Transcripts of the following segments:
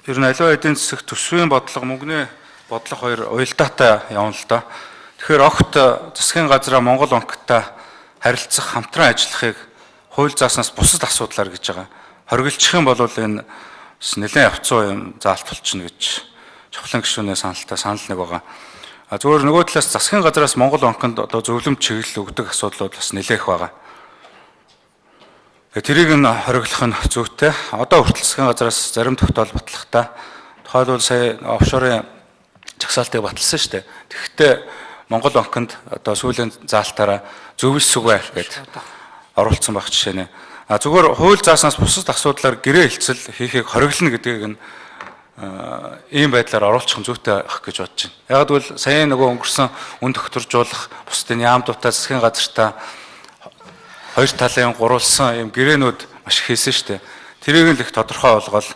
Ер нь аливаа эдийн засаг төсвийн бодлого, мөнгөний бодлого хоёр уялдаатай явна л да. Тэгэхээр огт засгийн газраа Монгол банктай харилцах, хамтран ажиллахыг хууль зааснаас бусад асуудлаар гэж байгаа. Хоригдчих юм бол энэ нэлээд явцсан юм заалт болчихно гэж чухлын гишүүнээ санал нэг байгаа. Зөвхөн нөгөө талаас засгийн газраас Монгол банкнд одоо зөвлөмж чиглэл өгдөг асуудлууд бас нэлээх байгаа. Тэрийг нь хориглох нь зүйтэй. Одоо хүртэл засгийн газраас зарим тогтоол батлахтаа тухайлбал сая офшорын жагсаалтыг баталсан шүү дээ. Тэгэхдээ Монгол банкнд одоо сүүлийн заалтаараа зөвс сүгэ гэж оруулсан байх жишээ нэ. Зүгээр хууль зааснаас бусад асуудлаар гэрээ хэлцэл хийхийг хориглоно гэдгийг нь ийм байдлаар оруулах зүйтэй ах гэж бодож байна. Яг гэвэл сая нөгөө өнгөрсөн үн тогтворжуулах бусдын яам дутаа засгийн газартаа хоёр талын гурвалсан юм гэрээнүүд маш их хийсэн шүү дээ. Тэрийг л их тодорхой болгоод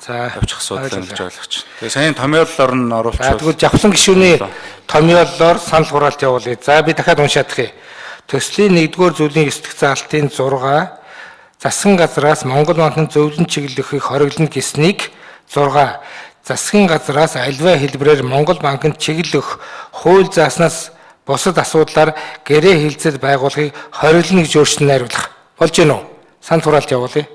явчих асуудал гэж ойлгож байна. Тэгээ саяны томьёолоор нь оруулчихвал тэгвэл жавхлан гишүүний томьёолоор санал хураалт явуулъя. За би дахиад уншаадах юм. Төслийн 1-р зүйлийн эсдэх заалтын 6 засгийн газраас Монгол банкны зөвлөн чиглэлийг хориглоно гэснийг 6 засгийн газраас альва хэлбэрээр Монгол банкнд чиглэх хууль зааснаас бусад асуудлаар гэрээ хэлцэл байгуулахыг хориглоно гэж өөрчлөн найруулах. Болж гэнэ үү? Санал хураалт явуулъя.